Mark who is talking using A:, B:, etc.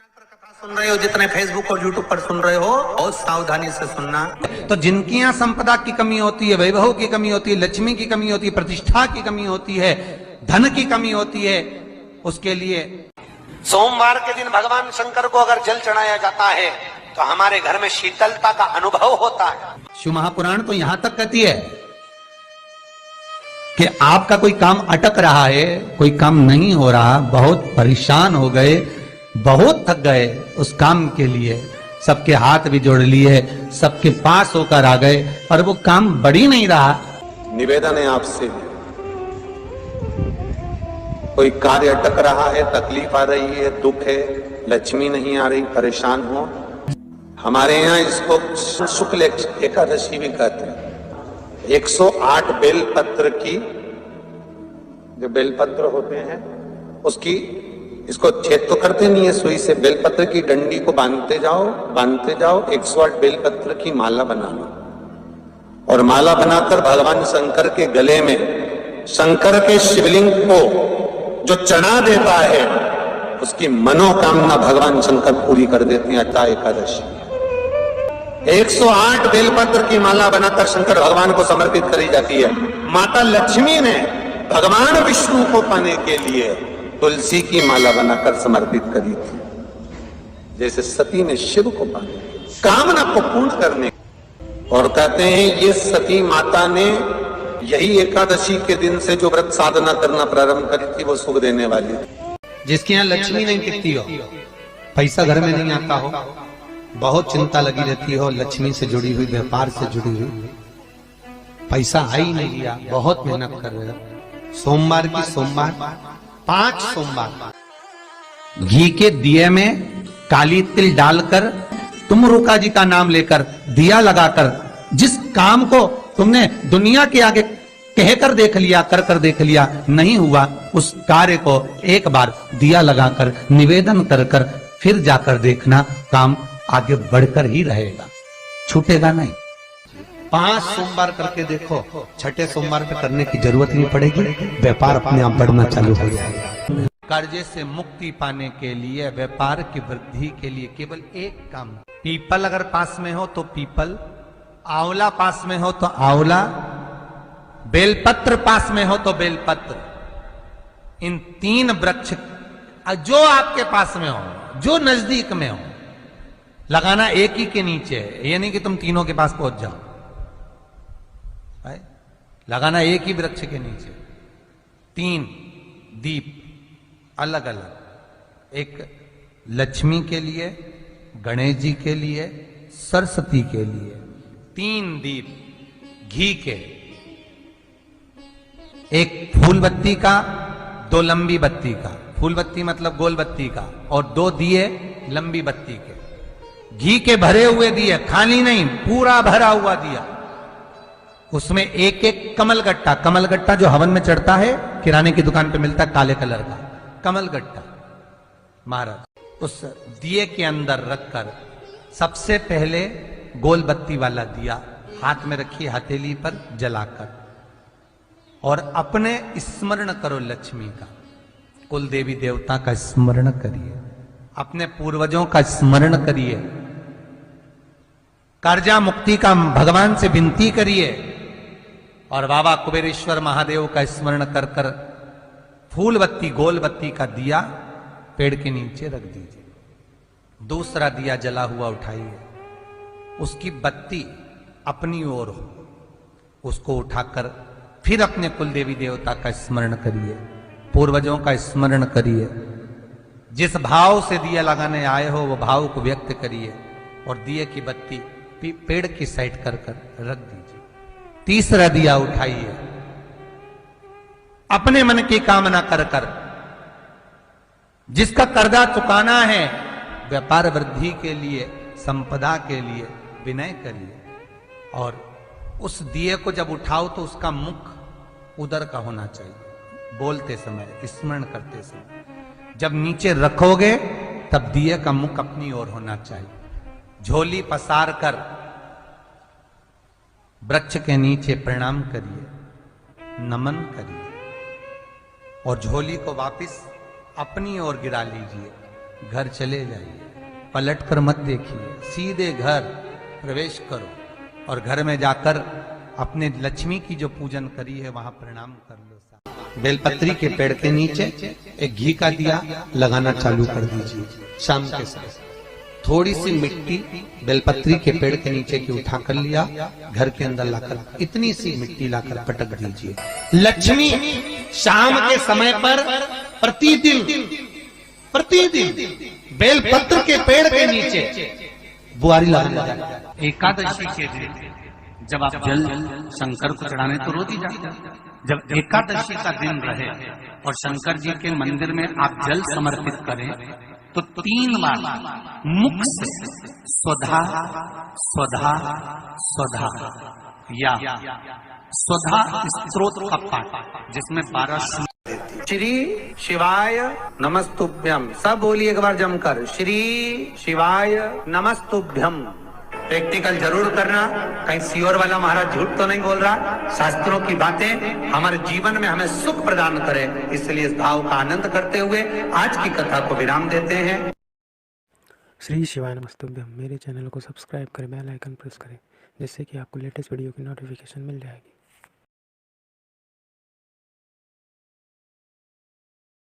A: सुन रहे हो, जितने फेसबुक और यूट्यूब पर सुन रहे हो, बहुत सावधानी से सुनना। तो जिनकी यहाँ संपदा की कमी होती है, वैभव की कमी होती है, लक्ष्मी की कमी होती है, प्रतिष्ठा की कमी होती है, धन की कमी होती है, उसके लिए सोमवार के दिन भगवान शंकर को अगर जल चढ़ाया जाता है तो हमारे घर में शीतलता का अनुभव होता है। शिव महापुराण तो यहां तक कहती है कि आपका कोई काम अटक रहा है, कोई काम नहीं हो रहा, बहुत परेशान हो गए, बहुत थक गए, उस काम के लिए सबके हाथ भी जोड़ लिए, सबके पास होकर आ गए, पर वो काम बढ़ ही नहीं रहा।
B: निवेदन है आपसे, कोई कार्य अटक रहा है, तकलीफ आ रही है, दुख है, लक्ष्मी नहीं आ रही, परेशान हो, हमारे यहाँ इसको शुक्ल एकादशी भी कहते हैं। 108 बेलपत्र की, जो बेलपत्र होते हैं उसकी, इसको छेद तो करते नहीं है सुई से, बेलपत्र की डंडी को बांधते जाओ 108 बेलपत्र की माला बना लो, और माला बनाकर भगवान शंकर के गले में, शंकर के शिवलिंग को जो चढ़ा देता है, उसकी मनोकामना भगवान शंकर पूरी कर देते हैं। अटा एकादशी 108 बेलपत्र की माला बनाकर शंकर भगवान को समर्पित करी जाती है। माता लक्ष्मी ने भगवान विष्णु को पाने के लिए तुलसी की माला बनाकर समर्पित करी थी, जैसे सती ने शिव को पाने कामना को पूर्ण करने। और कहते हैं ये सती माता ने यही एकादशी के दिन से जो व्रत साधना करना प्रारंभ करी थी, वो सुख देने वाली थी।
A: जिसके यहाँ लक्ष्मी नहीं टिकती हो, पैसा घर में नहीं आता हो, बहुत चिंता लगी रहती हो, लक्ष्मी से जुड़ी हुई, व्यापार से जुड़ी हुई, पैसा आ ही नहीं लिया, बहुत मेहनत कर रहे हो, सोमवार की सोमवार 5 सोमवार घी के दिए में काली तिल डालकर, तुम रुका जी का नाम लेकर दिया लगाकर, जिस काम को तुमने दुनिया के आगे कहकर देख लिया, कर देख लिया, नहीं हुआ, उस कार्य को एक बार दिया लगाकर निवेदन कर फिर जाकर देखना, काम आगे बढ़कर ही रहेगा, छूटेगा नहीं। 5 सोमवार करके देखो, छठे सोमवार पे करने की जरूरत नहीं पड़ेगी, व्यापार अपने आप बढ़ना चालू हो जाएगा। कर्जे से मुक्ति पाने के लिए, व्यापार की वृद्धि के लिए केवल एक काम, पीपल अगर पास में हो तो पीपल, आंवला पास में हो तो आंवला, बेलपत्र पास में हो तो बेलपत्र, इन 3 वृक्ष जो आपके पास में हो, जो नजदीक में हो, लगाना एक ही के नीचे है, ये नहीं कि तुम तीनों के पास पहुंच जाओ, लगाना एक ही वृक्ष के नीचे। 3 दीप अलग अलग, एक लक्ष्मी के लिए, गणेश जी के लिए, सरस्वती के लिए, 3 दीप घी के, एक फूल बत्ती का, 2 लंबी बत्ती का, फूल बत्ती मतलब गोल बत्ती का, और 2 दिए लंबी बत्ती के, घी के भरे हुए दिए, खाली नहीं, पूरा भरा हुआ दिया, उसमें एक एक कमलगट्टा, कमलगट्टा जो हवन में चढ़ता है, किराने की दुकान पे मिलता है काले कलर का कमलगट्टा, महाराज उस दिए के अंदर रखकर सबसे पहले गोल बत्ती वाला दिया हाथ में रखिए, हथेली पर जलाकर, और अपने स्मरण करो लक्ष्मी का, कुल देवी देवता का स्मरण करिए, अपने पूर्वजों का स्मरण करिए, कर्जा मुक्ति का भगवान से विनती करिए, और बाबा कुबेरेश्वर महादेव का स्मरण कर फूल बत्ती, गोल बत्ती का दिया पेड़ के नीचे रख दीजिए। दूसरा दिया जला हुआ उठाइए, उसकी बत्ती अपनी ओर हो, उसको उठाकर फिर अपने कुल देवी देवता का स्मरण करिए, पूर्वजों का स्मरण करिए, जिस भाव से दिया लगाने आए हो वो भाव को व्यक्त करिए, और दिए की बत्ती पेड़ की साइड कर रख दीजिए। तीसरा दिया उठाइए, अपने मन की कामना कर जिसका कर्जा चुकाना है, व्यापार वृद्धि के लिए, संपदा के लिए विनय करिए, और उस दिए को जब उठाओ तो उसका मुख उधर का होना चाहिए, बोलते समय, स्मरण करते समय। जब नीचे रखोगे तब दिए का मुख अपनी ओर होना चाहिए। झोली पसार कर वृक्ष के नीचे प्रणाम करिए, नमन करिए, और झोली को वापस अपनी ओर गिरा लीजिए। घर चले जाइए, पलट कर मत देखिए, सीधे घर प्रवेश करो और घर में जाकर अपने लक्ष्मी की जो पूजन करी है वहां प्रणाम कर लो। बेलपत्री के पेड़ के नीचे एक घी का दिया लगाना चालू कर दीजिए। शाम के समय थोड़ी सी मिट्टी बेलपत्री के पेड़ के नीचे की उठा कर लिया, घर के अंदर लाकर इतनी सी मिट्टी लाकर पटक दीजिए। लक्ष्मी शाम के समय पर प्रतिदिन बेलपत्र के पेड़ के नीचे बुआरी लगाने जाए।
C: एकादशी के दिन जब आप जल शंकर को चढ़ाने तो रोज ही जाते हैं। जब एकादशी का दिन रहे और शंकर जी के मंदिर में आप जल समर्पित करें तो 3 बार मुख से स्वधा स्वधा स्वधा या स्वधा स्तोत्र का पाठ, जिसमें 12
B: श्री शिवाय नमस्तुभ्यम। सब बोलिए एक बार जमकर, श्री शिवाय नमस्तुभ्यम। प्रैक्टिकल जरूर करना, कहीं सियोर वाला महाराज झूठ तो नहीं बोल रहा। शास्त्रों की बातें हमारे जीवन में हमें सुख प्रदान करें, इसलिए इस भाव का आनंद करते हुए आज की कथा को विराम देते हैं।
D: श्री शिवाय नमस्तुभ्यम। मेरे चैनल को सब्सक्राइब करें, बेल आइकन प्रेस करें, जिससे कि आपको लेटेस्ट वीडियो की नोटिफिकेशन मिल जाएगी।